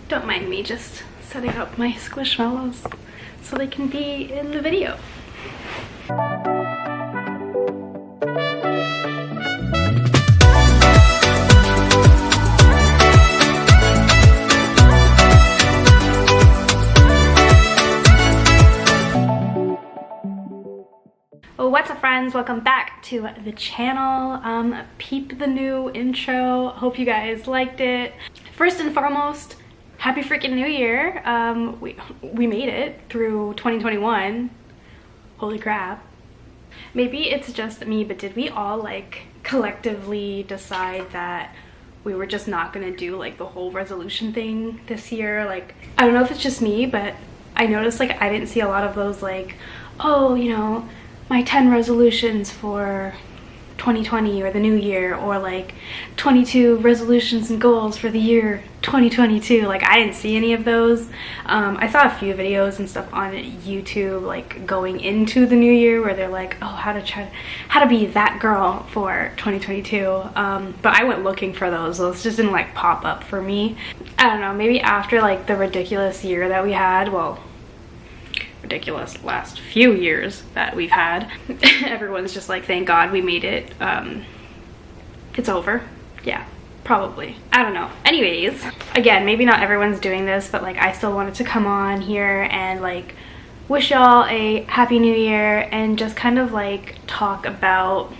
Don't mind me just setting up my Squishmallows so they can be in the video. What's up, friends? Welcome back to the channel. Peep the new intro. Hope you guys liked it. First and foremost, happy freaking new year. We made it through 2021. Holy crap. Maybe it's just me, but did we all like collectively decide that we were just not gonna do like the whole resolution thing this year? Like, I don't know if it's just me, but I noticed like I didn't see a lot of those like, oh, you know, my 10 resolutions for 2020 or the new year, or like 22 resolutions and goals for the year 2022. Like, I didn't see any of those. I saw a few videos and stuff on YouTube like going into the new year where they're like, oh, how to be that girl for 2022, but I went looking for those just didn't like pop up for me. I don't know, maybe after like the ridiculous year that we had, well, ridiculous last few years that we've had, everyone's just like, thank God we made it. It's over. Yeah, probably. I don't know. Anyways, again, maybe not everyone's doing this, but like I still wanted to come on here and like wish y'all a happy new year and just kind of like talk about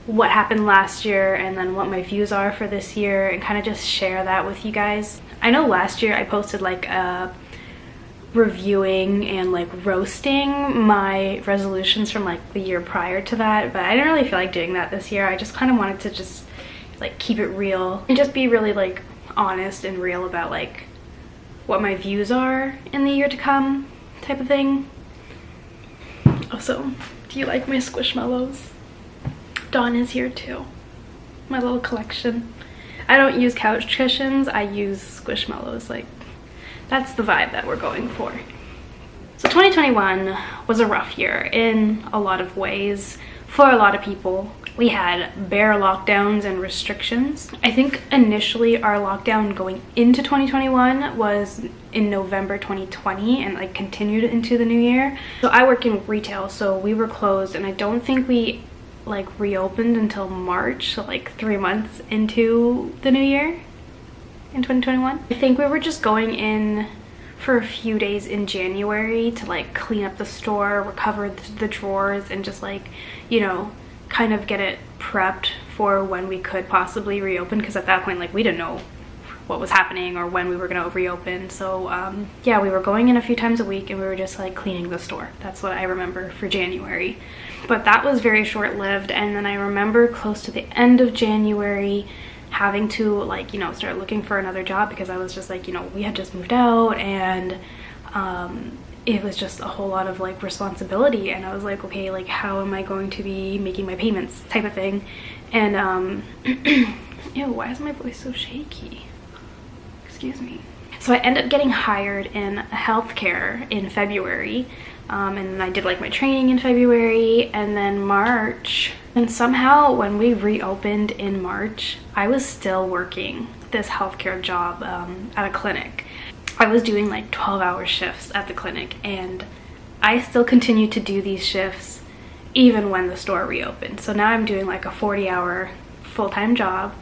what happened last year and then what my views are for this year and kind of just share that with you guys. I know last year I posted like a reviewing and like roasting my resolutions from like the year prior to that, but I didn't really feel like doing that this year. I just kind of wanted to just like keep it real and just be really like honest and real about like what my views are in the year to come type of thing. Also, do you like my Squishmallows? Dawn is here too. My little collection. I don't use couch cushions, I use Squishmallows. Like, that's the vibe that we're going for. So 2021 was a rough year in a lot of ways for a lot of people. We had bare lockdowns and restrictions. I think initially our lockdown going into 2021 was in November 2020 and like continued into the new year. So I work in retail, so we were closed, and I don't think we like reopened until March, so like 3 months into the new year. In 2021. I think we were just going in for a few days in January to like clean up the store, recover the drawers, and just like, you know, kind of get it prepped for when we could possibly reopen, because at that point like we didn't know what was happening or when we were going to reopen. So yeah, we were going in a few times a week and we were just like cleaning the store. That's what I remember for January. But that was very short-lived, and then I remember close to the end of January having to like, you know, start looking for another job, because I was just like, you know, we had just moved out and it was just a whole lot of like responsibility, and I was like, okay, like how am I going to be making my payments type of thing. And ew, why is my voice so shaky? Excuse me. So I ended up getting hired in healthcare in February, and I did like my training in February, and then March. And somehow when we reopened in March, I was still working this healthcare job at a clinic. I was doing like 12-hour shifts at the clinic, and I still continued to do these shifts even when the store reopened. So now I'm doing like a 40-hour full-time job,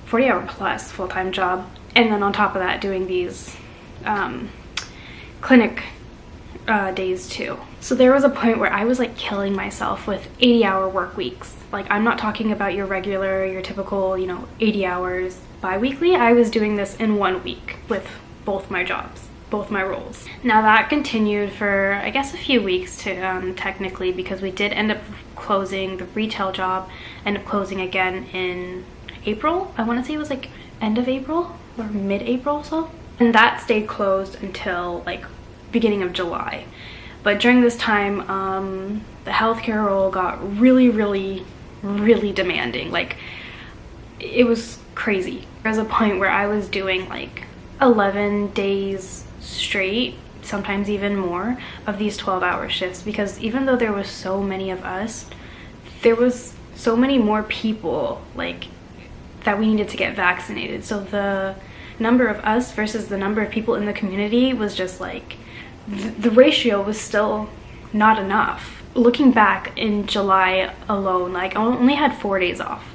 40-hour plus full-time job, and then on top of that doing these clinic days too. So there was a point where I was like killing myself with 80-hour work weeks. Like, I'm not talking about your typical, you know, 80 hours bi-weekly. I was doing this in 1 week with both my jobs, both my roles. Now that continued for I guess a few weeks to technically, because we did end up closing the retail job, end up closing again in April. I want to say it was like end of April or mid-April, so. And that stayed closed until like beginning of July. But during this time, the healthcare role got really demanding. Like, it was crazy. There was a point where I was doing like 11 days straight, sometimes even more, of these 12-hour shifts, because even though there was so many of us, there was so many more people like that we needed to get vaccinated. So the number of us versus the number of people in the community was just like, the ratio was still not enough. Looking back in July alone, like I only had 4 days off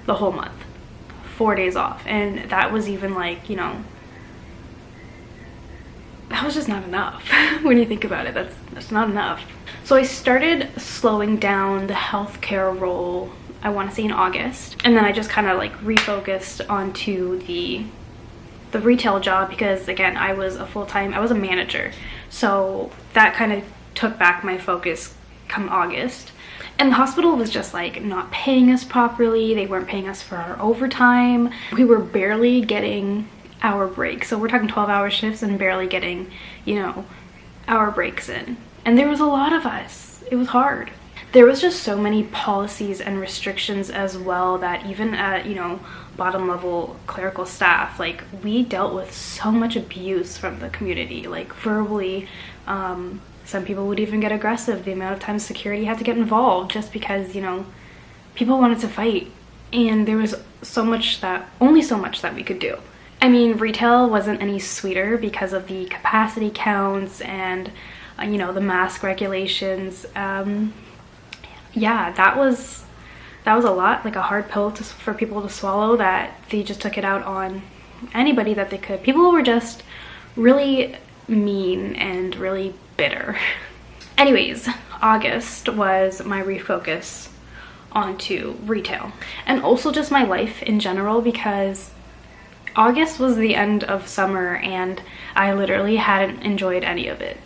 the whole month. 4 days off, and that was even like, you know, that was just not enough. When you think about it, that's not enough. So I started slowing down the healthcare role, I want to say in August, and then I just kind of like refocused onto the retail job, because again, I was a manager, so that kind of took back my focus come August. And the hospital was just like not paying us properly. They weren't paying us for our overtime. We were barely getting our breaks. So we're talking 12-hour shifts and barely getting, you know, our breaks in. And there was a lot of us. It was hard. There was just so many policies and restrictions as well that even at, you know, bottom level clerical staff, like we dealt with so much abuse from the community, like verbally. Some people would even get aggressive. The amount of times security had to get involved just because, you know, people wanted to fight. And there was only so much that we could do. I mean, retail wasn't any sweeter because of the capacity counts and, you know, the mask regulations. Yeah, that was a lot, like a hard pill for people to swallow, that they just took it out on anybody that they could. People were just really mean and really bitter. Anyways, August was my refocus onto retail, and also just my life in general, because August was the end of summer and I literally hadn't enjoyed any of it.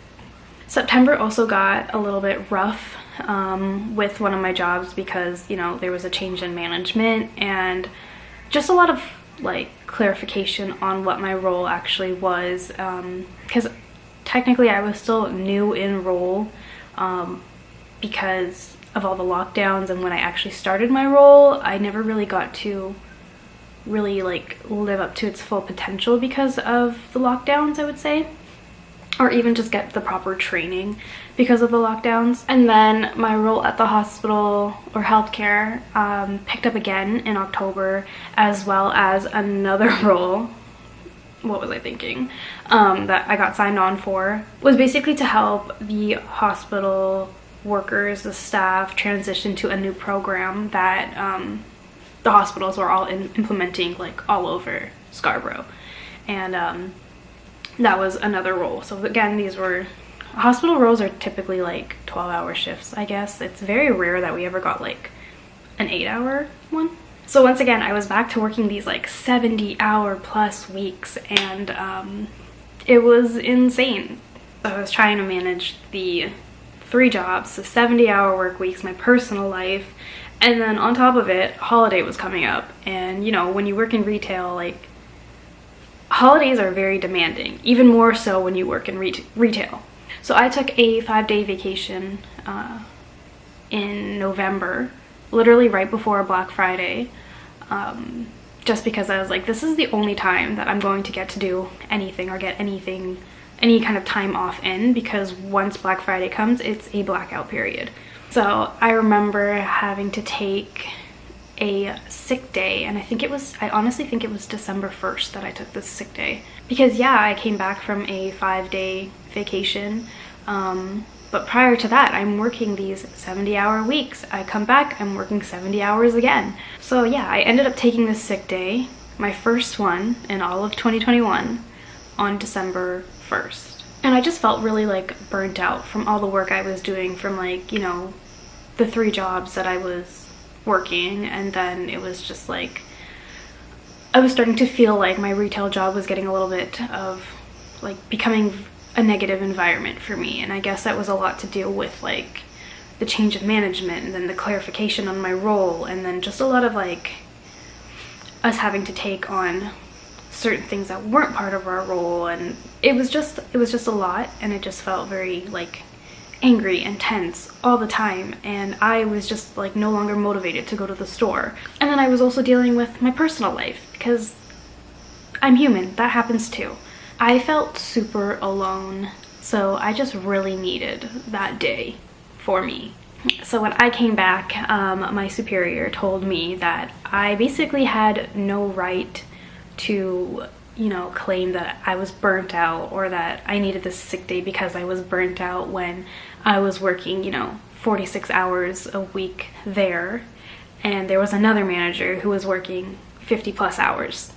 September also got a little bit rough with one of my jobs because, you know, there was a change in management and just a lot of like clarification on what my role actually was, because technically I was still new in role because of all the lockdowns, and when I actually started my role I never really got to really like live up to its full potential because of the lockdowns, I would say, or even just get the proper training because of the lockdowns. And then my role at the hospital or healthcare picked up again in October, as well as another role, what was I thinking, that I got signed on for, was basically to help the hospital workers, the staff, transition to a new program that the hospitals were all implementing like all over Scarborough. And that was another role. So again, these were hospital roles are typically like 12-hour shifts, I guess. It's very rare that we ever got like an 8-hour one. So once again, I was back to working these like 70-hour plus weeks, and it was insane. I was trying to manage the 3 jobs, the 70-hour work weeks, my personal life, and then on top of it, holiday was coming up. And you know, when you work in retail, like holidays are very demanding, even more so when you work in retail. So I took a 5-day vacation in November, literally right before Black Friday, just because I was like, this is the only time that I'm going to get to do anything or get anything, any kind of time off in, because once Black Friday comes, it's a blackout period. So I remember having to take a sick day, and I honestly think it was December 1st that I took this sick day, because yeah, I came back from a 5-day vacation, but prior to that I'm working these 70-hour weeks. I come back, I'm working 70 hours again. So yeah, I ended up taking this sick day, my first one in all of 2021, on December 1st. And I just felt really like burnt out from all the work I was doing, from like, you know, the 3 jobs that I was working. And then it was just like, I was starting to feel like my retail job was getting a little bit of like becoming a negative environment for me. And I guess that was a lot to deal with like the change of management, and then the clarification on my role, and then just a lot of like us having to take on certain things that weren't part of our role. And it was just a lot, and it just felt very like angry and tense all the time, and I was just like no longer motivated to go to the store. And then I was also dealing with my personal life, because I'm human, that happens too. I felt super alone, so I just really needed that day for me. So when I came back, my superior told me that I basically had no right to you know, claim that I was burnt out or that I needed this sick day because I was burnt out when I was working, you know, 46 hours a week there, and there was another manager who was working 50 plus hours.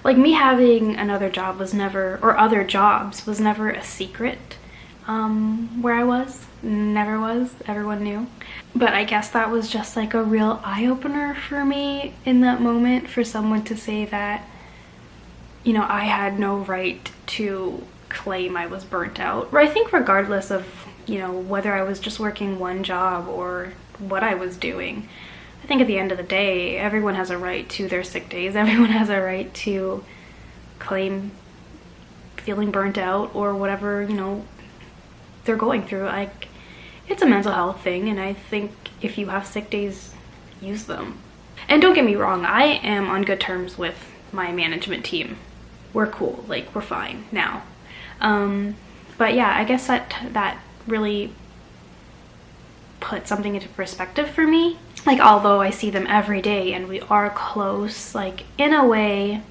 Like, me having another job was never, or other jobs was never a secret where I was. Never was. Everyone knew. But I guess that was just like a real eye-opener for me in that moment, for someone to say that, you know, I had no right to claim I was burnt out. Or I think regardless of, you know, whether I was just working one job or what I was doing, I think at the end of the day, everyone has a right to their sick days. Everyone has a right to claim feeling burnt out or whatever, you know, they're going through. Like, it's a mental health thing, and I think if you have sick days, use them. And don't get me wrong, I am on good terms with my management team. We're cool, like, we're fine now. But yeah, I guess that really put something into perspective for me. Like, although I see them every day and we are close, like, in a way,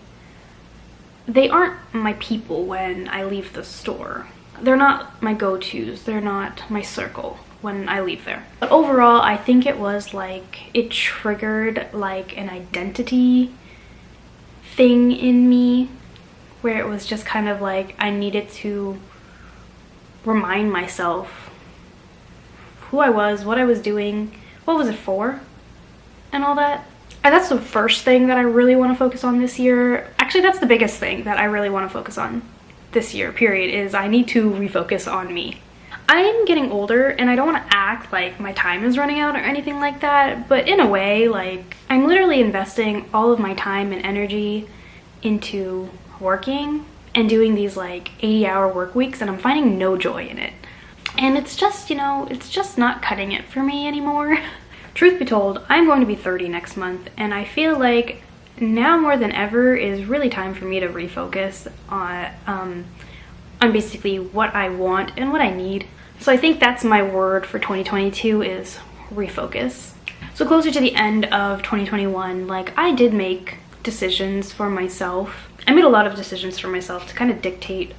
they aren't my people when I leave the store. They're not my go-tos, they're not my circle when I leave there. But overall, I think it was like, it triggered like an identity thing in me, where it was just kind of like I needed to remind myself who I was, what I was doing, what was it for, and all that. And that's the first thing that I really want to focus on this year. Actually, that's the biggest thing that I really want to focus on this year, period, is I need to refocus on me. I'm getting older and I don't want to act like my time is running out or anything like that, but in a way, like, I'm literally investing all of my time and energy into working and doing these like 80-hour work weeks, and I'm finding no joy in it. And it's just, you know, it's just not cutting it for me anymore. Truth be told, I'm going to be 30 next month, and I feel like now more than ever is really time for me to refocus on basically what I want and what I need. So I think that's my word for 2022 is refocus. So closer to the end of 2021, like, I did make decisions for myself. I made a lot of decisions for myself to kind of dictate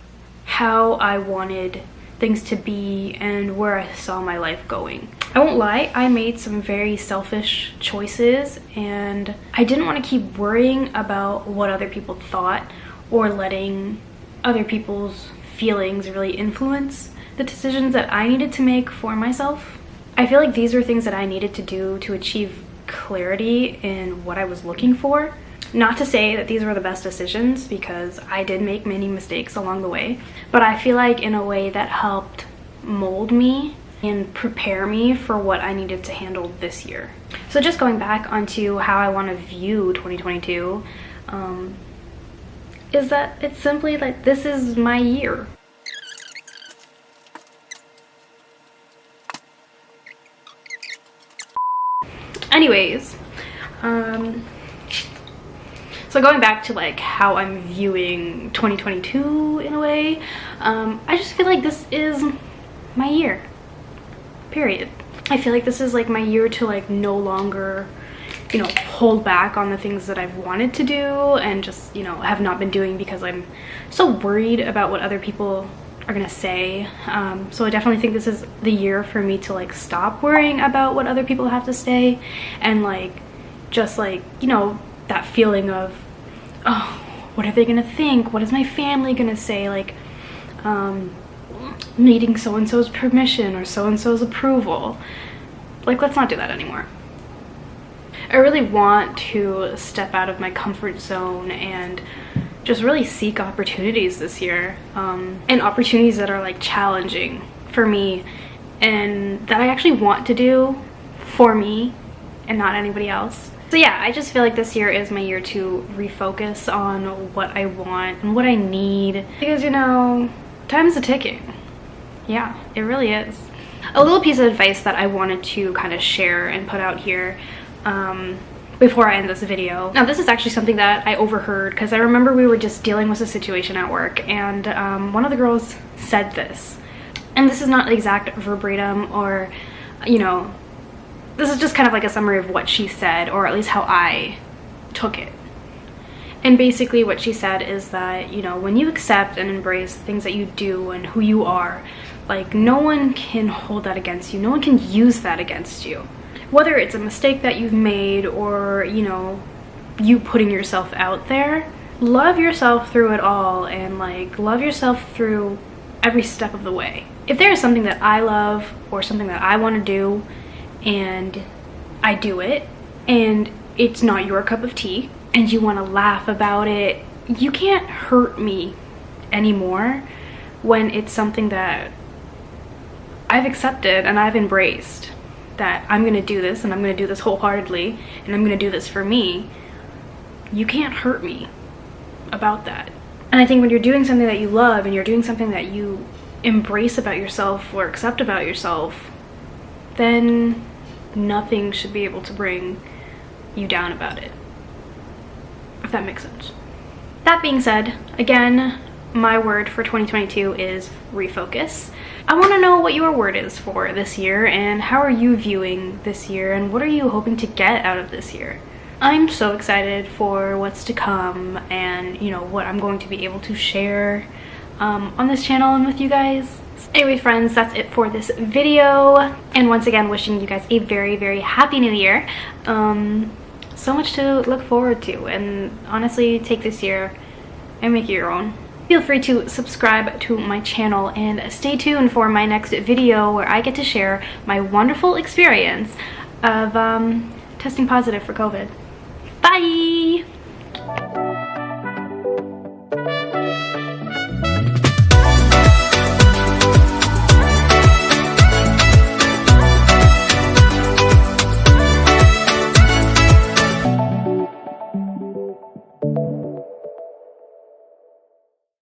how I wanted things to be and where I saw my life going. I won't lie, I made some very selfish choices, and I didn't want to keep worrying about what other people thought or letting other people's feelings really influence the decisions that I needed to make for myself. I feel like these were things that I needed to do to achieve clarity in what I was looking for. Not to say that these were the best decisions, because I did make many mistakes along the way, but I feel like in a way that helped mold me and prepare me for what I needed to handle this year. So just going back onto how I want to view 2022, is that it's simply like, this is my year. Anyways, so going back to like how I'm viewing 2022 in a way, I just feel like this is my year, period. I feel like this is like my year to like no longer, you know, hold back on the things that I've wanted to do and just, you know, have not been doing because I'm so worried about what other people are gonna say. So I definitely think this is the year for me to like stop worrying about what other people have to say, and like just like, you know, that feeling of, oh, what are they gonna think? What is my family gonna say? Like, needing so-and-so's permission or so-and-so's approval. Like, let's not do that anymore. I really want to step out of my comfort zone and just really seek opportunities this year, and opportunities that are like challenging for me and that I actually want to do for me and not anybody else. So yeah, I just feel like this year is my year to refocus on what I want and what I need, because, you know, time's a ticking. Yeah, it really is. A little piece of advice that I wanted to kind of share and put out here before I end this video. Now, this is actually something that I overheard, because I remember we were just dealing with a situation at work, and one of the girls said this. And this is not exact verbatim, or, you know, this is just kind of like a summary of what she said, or at least how I took it. And basically what she said is that, you know, when you accept and embrace the things that you do and who you are, like, no one can hold that against you. No one can use that against you. Whether it's a mistake that you've made or, you know, you putting yourself out there, love yourself through it all and, like, love yourself through every step of the way. If there is something that I love or something that I want to do and I do it and it's not your cup of tea, and you want to laugh about it, you can't hurt me anymore when it's something that I've accepted and I've embraced, that I'm going to do this and I'm going to do this wholeheartedly and I'm going to do this for me. You can't hurt me about that. And I think when you're doing something that you love and you're doing something that you embrace about yourself or accept about yourself, then nothing should be able to bring you down about it. If that makes sense. That being said, again, my word for 2022 is refocus. I want to know what your word is for this year and how are you viewing this year and what are you hoping to get out of this year? I'm so excited for what's to come and, you know, what I'm going to be able to share on this channel and with you guys. Anyway, friends, that's it for this video. And once again, wishing you guys a very, very happy new year. So much to look forward to, and honestly, take this year and make it your own. Feel free to subscribe to my channel and stay tuned for my next video where I get to share my wonderful experience of testing positive for COVID. Bye!